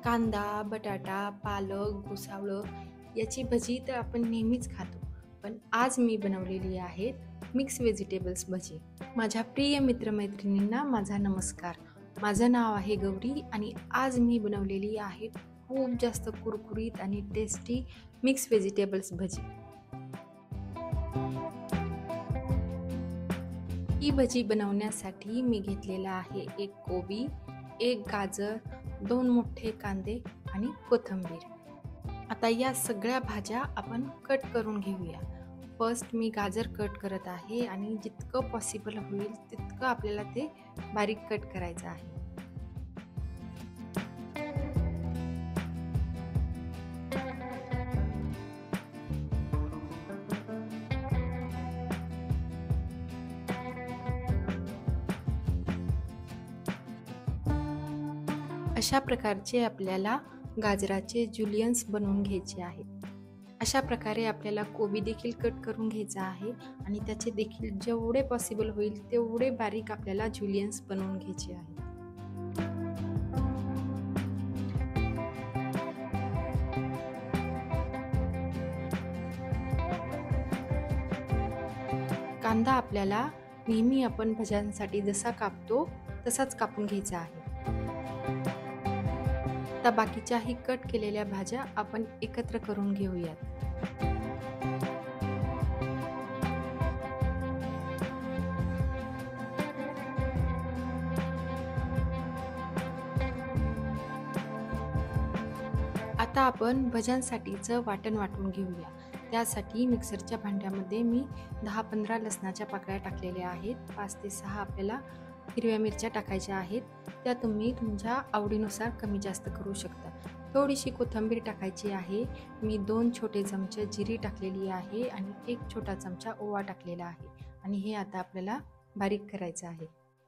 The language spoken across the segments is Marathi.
कांदा, बटाटा, पालक, घोसावळं याची भजी तर आपण नेहमीच खातो. पण आज मी बनवलेली आहेत मिक्स व्हेजिटेबल्स भजी. माझ्या प्रिय मित्रमैत्रिणींना माझा नमस्कार. माझं नाव आहे गौरी आणि आज मी बनवलेली आहे खूप जास्त कुरकुरीत आणि टेस्टी मिक्स व्हेजिटेबल्स भजी. ही भजी बनवण्यासाठी मी घेतलेला आहे 1 कोबी, 1 गाजर, 2 मोठे कांदे आणि कोथिंबीर. आता या सगळ्या भाज्या आपण कट करून घेऊया. फर्स्ट मी गाजर कट करत आहे आणि जितकं पॉसिबल होईल तितकं आपल्याला ते बारीक कट करायचं आहे. अशा प्रकारचे आपल्याला गाजराचे जुलियन्स बनवून घ्यायचे आहेत. अशा प्रकारे आपल्याला कोबी देखील कट करून घ्यायचा आहे आणि त्याचे देखील जेवढे पॉसिबल होईल तेवढे बारीक आपल्याला जुलियन्स बनवून घ्यायचे आहे. कांदा आपल्याला नेहमी आपण भज्यांसाठी जसा कापतो तसाच कापून घ्यायचा आहे. आता बाकीच्याही कट केलेल्या भाज्या आपण एकत्र करून घेऊयात. आता आपण भज्यांसाठीचं वाटण वाटून घेऊया. त्यासाठी मिक्सरच्या भांड्यामध्ये मी 10-15 लसणाच्या पाकळ्या टाकलेल्या आहेत. 5 ते 6 आपल्याला हिरव्या मिरच्या टाकायच्या आहेत. त्या तुम्ही तुमच्या आवडीनुसार कमी जास्त करू शकता. थोडीशी कोथिंबीर टाकायची आहे. मी 2 छोटे चमचे जिरी टाकलेली आहे आणि 1 छोटा चमचा ओवा टाकलेला आहे आणि हे आता आपल्याला बारीक करायचं आहे.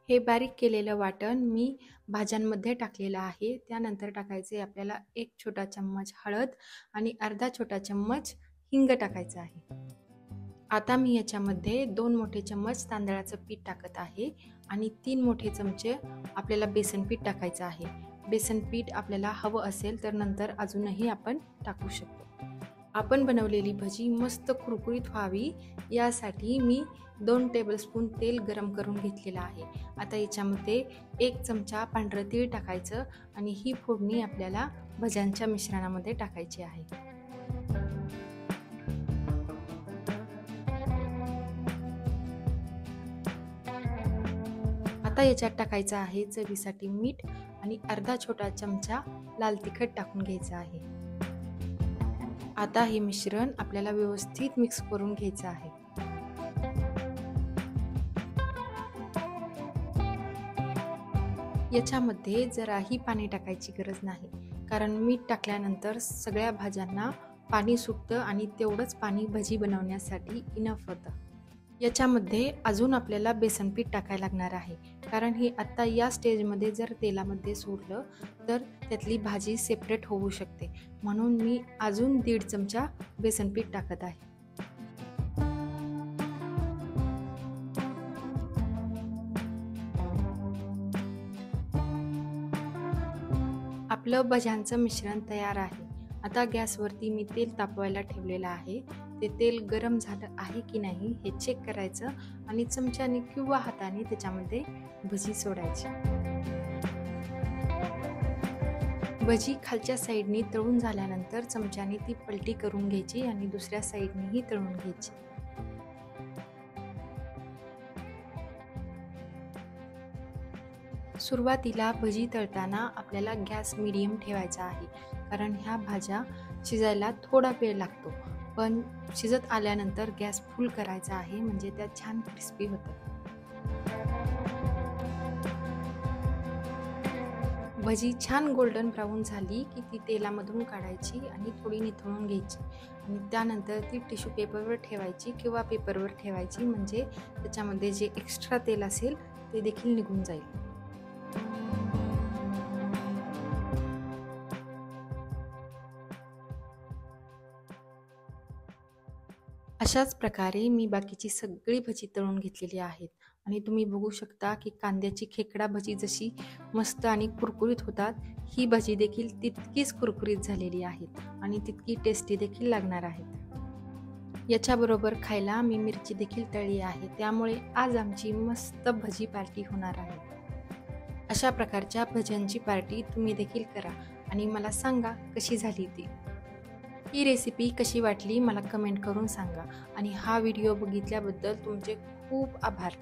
हे बारीक केलेलं वाटण मी भाज्यांमध्ये टाकलेलं आहे. त्यानंतर टाकायचे आपल्याला 1 छोटा चम्मच हळद आणि अर्धा छोटा चम्मच हिंग टाकायचं आहे. आता मी याच्यामध्ये 2 मोठे चम्मच तांदळाचं पीठ टाकत आहे आणि 3 मोठे चमचे आपल्याला बेसन पीठ टाकायचं आहे. बेसन पीठ आपल्याला हवं असेल तर नंतर अजूनही आपण टाकू शकतो. आपण बनवलेली भजी मस्त कुरकुरीत व्हावी यासाठी मी 2 टेबलस्पून तेल गरम करून घेतलेलं आहे. आता याच्यामध्ये 1 चमचा पांढरं तीळ टाकायचं आणि ही फोडणी आपल्याला भज्यांच्या मिश्रणामध्ये टाकायची आहे. आता याच्यात टाकायचं आहे चवीसाठी मीठ आणि अर्धा छोटा चमचा लाल तिखट टाकून घ्यायचं आहे. आता हे मिश्रण आपल्याला व्यवस्थित मिक्स करून घ्यायचं आहे. याच्यामध्ये जराही पाणी टाकायची गरज नाही, कारण मीठ टाकल्यानंतर सगळ्या भाज्यांना पाणी सुटतं आणि तेवढंच पाणी भजी बनवण्यासाठी इनफ होतं. याच्यामध्ये अजून आपल्याला बेसन पीठ टाकायला लागणार आहे, कारण हे आत्ता या स्टेजमध्ये जर तेलामध्ये सोडलं तर त्यातली भाजी सेपरेट होऊ शकते. म्हणून मी अजून 1.5 चमचा बेसन पीठ टाकत आहे. आपलं भज्यांचं मिश्रण तयार आहे. आता गॅसवरती मी तेल तापवायला ठेवलेलं आहे. ते तेल गरम झालं आहे की नाही हे चेक करायचं आणि चमच्याने किंवा हाताने त्याच्यामध्ये भजी सोडायची. भजी खालच्या साईडनी तळून झाल्यानंतर चमच्याने ती पलटी करून घ्यायची आणि दुसऱ्या साईडनेही तळून घ्यायची. सुरुवातीला भजी तळताना आपल्याला गॅस मीडियम ठेवायचा आहे, कारण ह्या भाज्या शिजायला थोडा वेळ लागतो. पण शिजत आल्यानंतर गॅस फुल करायचा आहे, म्हणजे त्या छान क्रिस्पी होतात. भजी छान गोल्डन ब्राऊन झाली की ती तेलामधून काढायची आणि थोडी निथळून घ्यायची आणि त्यानंतर ती टिश्यू पेपरवर ठेवायची किंवा पेपरवर ठेवायची, म्हणजे त्याच्यामध्ये जे एक्स्ट्रा तेल असेल ते देखील निघून जाईल. अशाच प्रकारे मी बाकीची सगळी भजी तळून घेतलेली आहेत आणि तुम्ही बघू शकता की कांद्याची खेकडा भजी जशी मस्त आणि कुरकुरीत होतात, ही भजी देखील तितकीच कुरकुरीत झालेली आहेत आणि तितकी टेस्टी देखील लागणार आहेत। याच्याबरोबर खायला मी मिरची देखील तळली आहे, त्यामुळे आज आमची मस्त भजी पार्टी होणार आहे। अशा प्रकारच्या भज्यांची पार्टी तुम्ही देखील करा आणि मला सांगा कशी झाली ती। ही रेसिपी कशी वाटली मला कमेंट करून सांगा आणि हा व्हिडिओ बघितल्याबद्दल तुमचे खूप आभार।